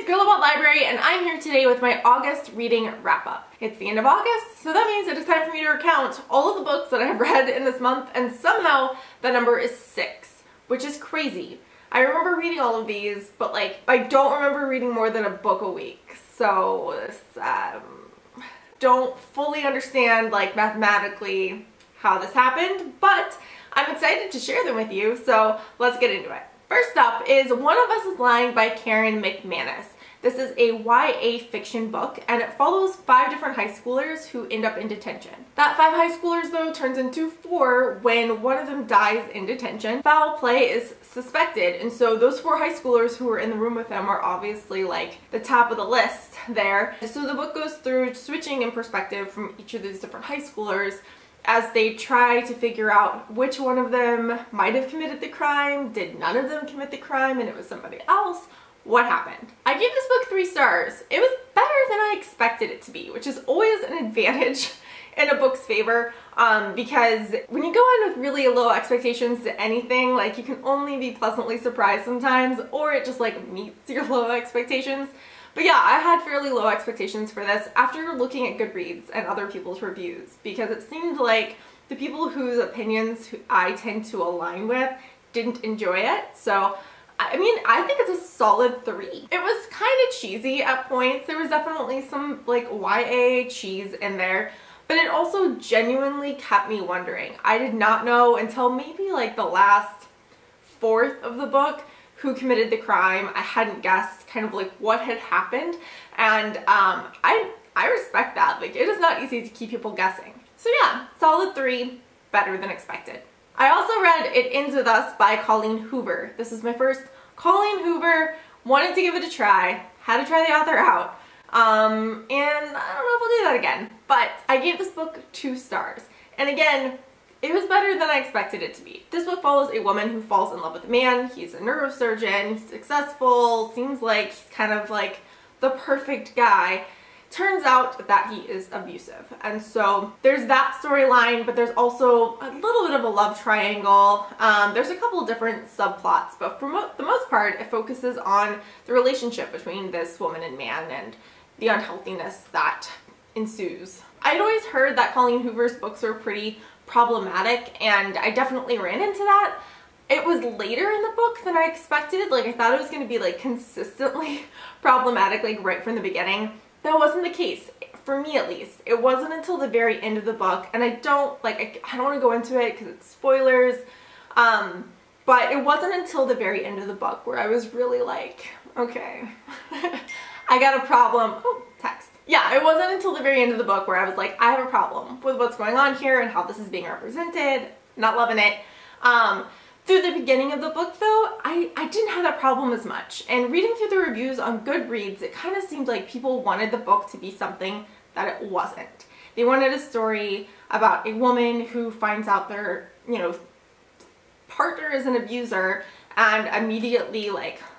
Girl About Library, and I'm here today with my August reading wrap-up. It's the end of August, so that means it is time for me to recount all of the books that I've read in this month, and somehow the number is 6, which is crazy. I remember reading all of these, but I don't remember reading more than a book a week, so don't fully understand mathematically how this happened, but I'm excited to share them with you, so let's get into it. First up is One of Us is Lying by Karen McManus. This is a YA fiction book, and it follows 5 different high schoolers who end up in detention. That 5 high schoolers, though, turns into 4 when one of them dies in detention. Foul play is suspected, and so those 4 high schoolers who were in the room with them are obviously the top of the list there. So the book goes through switching in perspective from each of these different high schoolers as they try to figure out which one of them might have committed the crime, did none of them commit the crime, and it was somebody else. What happened? I gave this book 3 stars. It was better than I expected it to be, which is always an advantage in a book's favor, because when you go in with really low expectations to anything, you can only be pleasantly surprised sometimes, or it just meets your low expectations. But yeah, I had fairly low expectations for this after looking at Goodreads and other people's reviews, because it seemed like the people whose opinions I tend to align with didn't enjoy it. So I mean, I think it's a solid 3. It was kind of cheesy at points. There was definitely some YA cheese in there, but it also genuinely kept me wondering. I did not know until maybe the last 4th of the book who committed the crime. I hadn't guessed kind of what had happened, and I respect that. It is not easy to keep people guessing. So yeah, solid 3, better than expected. I also read It Ends With Us by Colleen Hoover. This is my first Colleen Hoover. Wanted to give it a try. Had to try the author out. And I don't know if I'll do that again. But I gave this book 2 stars. And again, it was better than I expected it to be. This book follows a woman who falls in love with a man. He's a neurosurgeon. He's successful. Seems like he's kind of the perfect guy. Turns out that he is abusive, and so there's that storyline, but there's also a little bit of a love triangle. There's a couple of different subplots, but for the most part it focuses on the relationship between this woman and man and the unhealthiness that ensues. I'd always heard that Colleen Hoover's books were pretty problematic, and I definitely ran into that. It was later in the book than I expected. I thought it was going to be consistently problematic right from the beginning. That wasn't the case, for me at least. It wasn't until the very end of the book, and I don't want to go into it because it's spoilers, but it wasn't until the very end of the book where I was really okay, I got a problem. Oh, text. Yeah, it wasn't until the very end of the book where I was I have a problem with what's going on here and how this is being represented. Not loving it. Through the beginning of the book, though, I didn't have that problem as much. And reading through the reviews on Goodreads, it kind of seemed like people wanted the book to be something that it wasn't. They wanted a story about a woman who finds out their, partner is an abuser and immediately,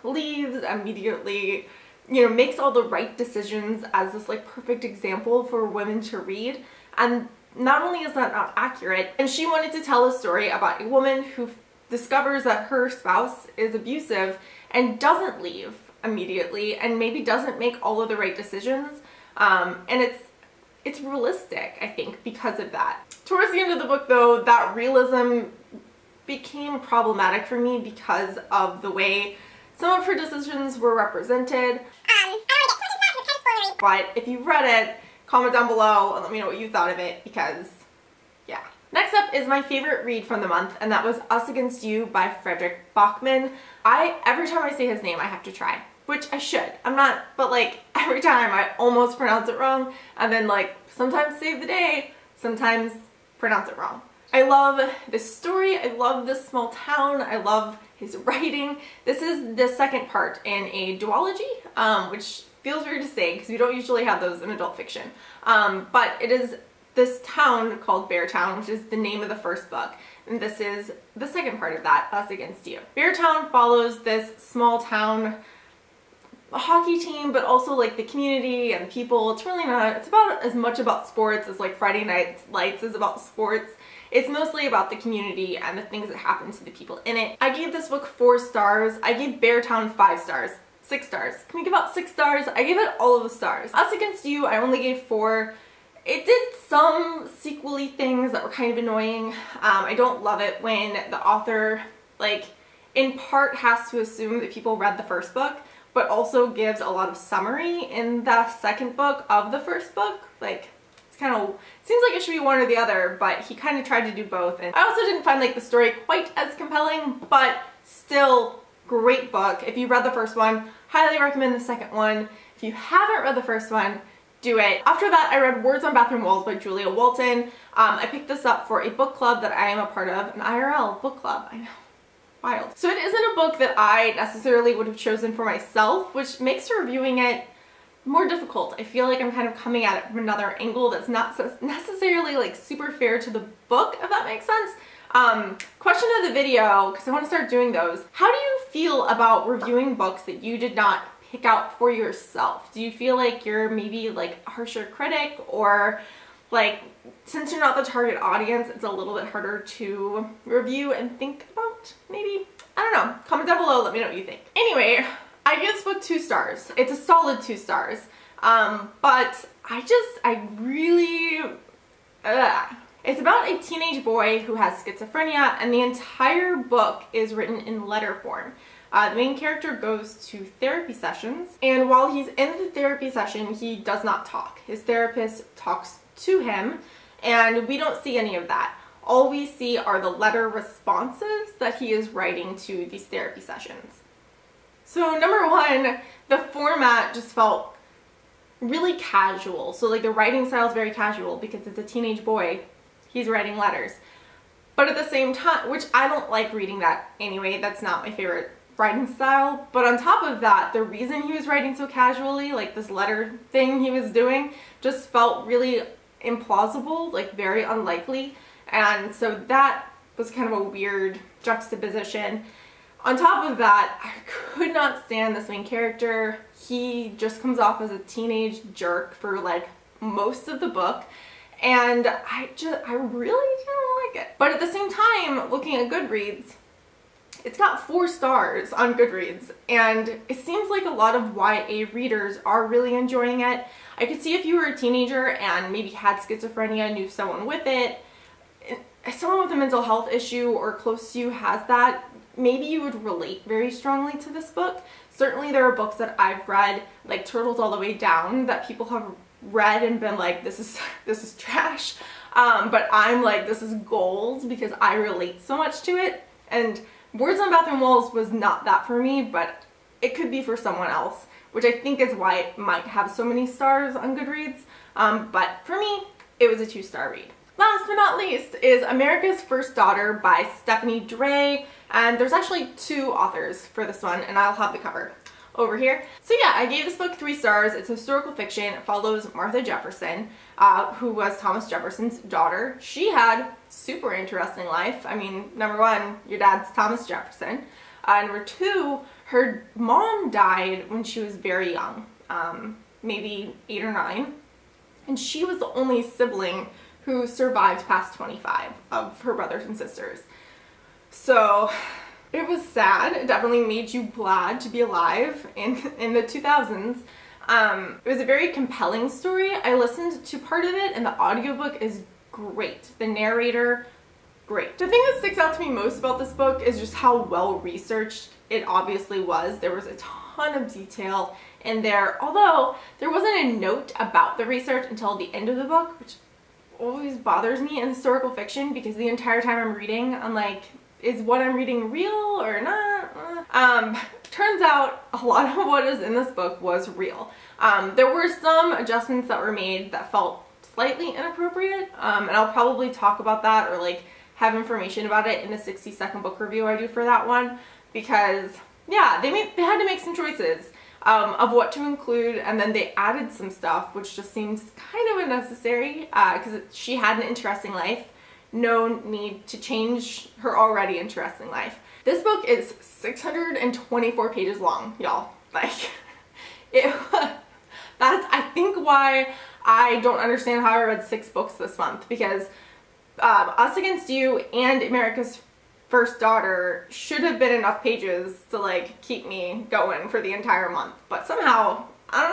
leaves, immediately, makes all the right decisions as this, perfect example for women to read. And not only is that not accurate, and she wanted to tell a story about a woman who discovers that her spouse is abusive and doesn't leave immediately and maybe doesn't make all of the right decisions, and it's realistic, I think, because of that. Towards the end of the book, though, that realism became problematic for me because of the way some of her decisions were represented. But if you've read it, comment down below and let me know what you thought of it, because yeah. Next up is my favorite read from the month, and that was Us Against You by Frederick Bachman. Every time I say his name, I have to try, which I should. I'm not, but every time I almost pronounce it wrong, and then sometimes save the day, sometimes pronounce it wrong. I love this story. I love this small town. I love his writing. This is the second part in a duology, which feels weird to say because we don't usually have those in adult fiction, but it is this town called Beartown, which is the name of the first book, and this is the second part of that, Us Against You. Beartown follows this small town hockey team, but also the community and people. It's really not, it's about as much about sports as Friday Night Lights is about sports. It's mostly about the community and the things that happen to the people in it. I gave this book 4 stars. I gave Beartown 5 stars. 6 stars. Can we give out 6 stars? I gave it all of the stars. Us Against You, I only gave 4. It did some sequel-y things that were kind of annoying. I don't love it when the author, like, in part has to assume that people read the first book, but also gives a lot of summary in the second book of the first book. Like, it's kind of, seems like it should be one or the other, but he kind of tried to do both. And I also didn't find, like, the story quite as compelling, but still great book. If you read the first one, highly recommend the second one. If you haven't read the first one, do it. After that, I read Words on Bathroom Walls by Julia Walton. I picked this up for a book club that I am a part of, an IRL book club. I know, wild. So it isn't a book that I necessarily would have chosen for myself, which makes reviewing it more difficult. I feel like I'm kind of coming at it from another angle that's not necessarily like super fair to the book, if that makes sense. Question of the video, because I want to start doing those. How do you feel about reviewing books that you did not pick out for yourself? Do you feel like you're maybe like a harsher critic, or like since you're not the target audience, it's a little bit harder to review and think about maybe? I don't know. Comment down below, let me know what you think. Anyway, I give this book 2 stars. It's a solid 2 stars. But I really, It's about a teenage boy who has schizophrenia, and the entire book is written in letter form. The main character goes to therapy sessions, and while he's in the therapy session, he does not talk. His therapist talks to him, and we don't see any of that. All we see are the letter responses that he is writing to these therapy sessions. So number one, the format just felt really casual. So like the writing style is very casual because it's a teenage boy. He's writing letters. But at the same time, which I don't like reading that anyway, that's not my favorite writing style. But on top of that, the reason he was writing so casually, like this letter thing he was doing, just felt really implausible, like very unlikely. And so that was kind of a weird juxtaposition. On top of that, I could not stand this main character. He just comes off as a teenage jerk for like most of the book. And I really didn't like it. But at the same time, looking at Goodreads, it's got 4 stars on Goodreads, and it seems like a lot of YA readers are really enjoying it. I could see if you were a teenager and maybe had schizophrenia, knew someone with it, someone with a mental health issue or close to you has that, maybe you would relate very strongly to this book. Certainly there are books that I've read, like Turtles All the Way Down, that people have read and been like, this is trash. But I'm like, this is gold because I relate so much to it. And Words on Bathroom Walls was not that for me, but it could be for someone else, which I think is why it might have so many stars on Goodreads. But for me, it was a 2-star read. Last but not least is America's First Daughter by Stephanie Dray, and there's actually 2 authors for this one, and I'll have the cover over here. So yeah, I gave this book 3 stars. It's historical fiction. It follows Martha Jefferson, who was Thomas Jefferson's daughter. She had super interesting life. I mean, number 1, your dad's Thomas Jefferson. Number 2, her mom died when she was very young, maybe 8 or 9, and she was the only sibling who survived past 25 of her brothers and sisters. So it was sad. It definitely made you glad to be alive in the 2000s. It was a very compelling story. I listened to part of it, and the audiobook is great. The narrator, great. The thing that sticks out to me most about this book is just how well researched it obviously was. There was a ton of detail in there, although there wasn't a note about the research until the end of the book, which always bothers me in historical fiction because the entire time I'm reading, I'm like, is what I'm reading real or not? Turns out a lot of what is in this book was real. There were some adjustments that were made that felt slightly inappropriate, and I'll probably talk about that or like have information about it in the 60-second book review I do for that one, because yeah, they had to make some choices of what to include, and then they added some stuff which just seems kind of unnecessary because she had an interesting life. No need to change her already interesting life. This book is 624 pages long, y'all. Like, that's I think why I don't understand how I read 6 books this month, because Us Against You and America's first daughter should have been enough pages to like keep me going for the entire month. But somehow, I don't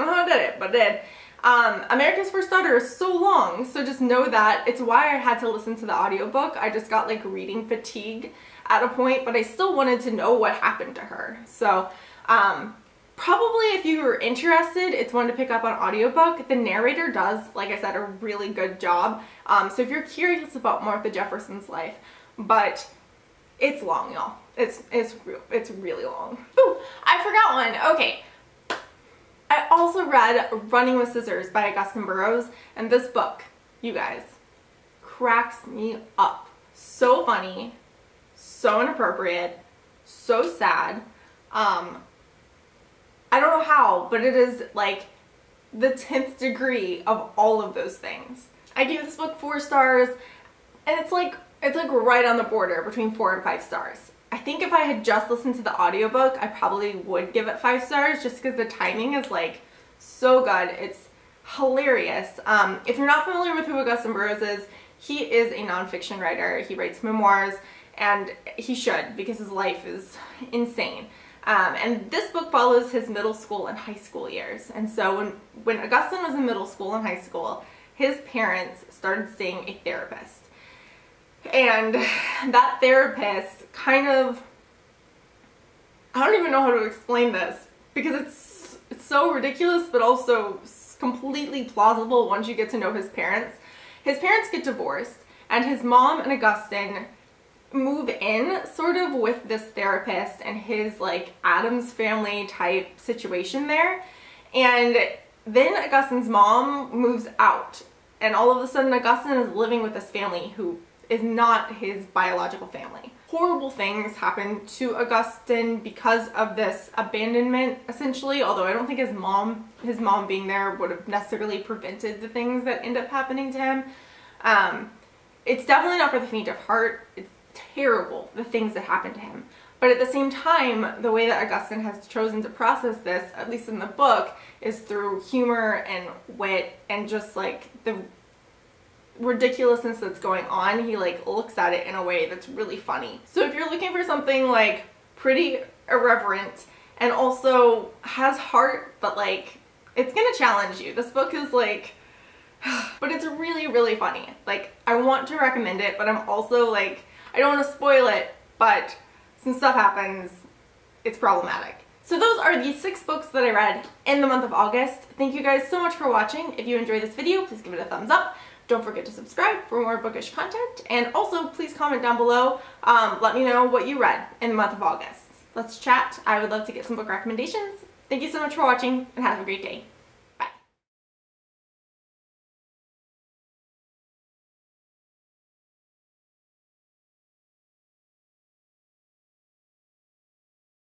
know how I did it, but it did. America's First Daughter is so long, so just know that. It's why I had to listen to the audiobook. I just got like reading fatigue at a point, but I still wanted to know what happened to her. So probably if you were interested, it's one to pick up on audiobook. The narrator does, like I said, a really good job. So if you're curious about Martha Jefferson's life, but it's long, y'all. It's really long. Ooh, I forgot one. Okay. I also read Running with Scissors by Augustin Burroughs, and this book, you guys, cracks me up. So funny, so inappropriate, so sad. I don't know how, but it is like the 10th degree of all of those things. I gave this book 4 stars, and it's like right on the border between 4 and 5 stars. I think if I had just listened to the audiobook, I probably would give it 5 stars just because the timing is like so good. It's hilarious. If you're not familiar with who Augustin Burroughs is, he is a nonfiction writer. He writes memoirs, and he should, because his life is insane. And this book follows his middle school and high school years. And so when Augustin was in middle school and high school, his parents started seeing a therapist. And that therapist kind of, I don't even know how to explain this because it's so ridiculous, but also completely plausible once you get to know his parents. His parents get divorced, and his mom and Augustin move in sort of with this therapist and his like Addams Family type situation there. And then Augustin's mom moves out, and all of a sudden Augustin is living with this family who is not his biological family. Horrible things happen to Augustin because of this abandonment, essentially, although I don't think his mom being there would have necessarily prevented the things that end up happening to him. It's definitely not for the faint of heart. It's terrible, the things that happen to him. But at the same time, the way that Augustin has chosen to process this, at least in the book, is through humor and wit and just like the ridiculousness that's going on. He like looks at it in a way that's really funny. So if you're looking for something like pretty irreverent and also has heart, but like it's gonna challenge you, this book is like, but it's really, really funny. Like, I want to recommend it, but I'm also like, I don't want to spoil it, but some stuff happens, it's problematic. So those are the 6 books that I read in the month of August. Thank you guys so much for watching. If you enjoyed this video, please give it a thumbs up. Don't forget to subscribe for more bookish content, and also please comment down below. Let me know what you read in the month of August. Let's chat. I would love to get some book recommendations. Thank you so much for watching, and have a great day.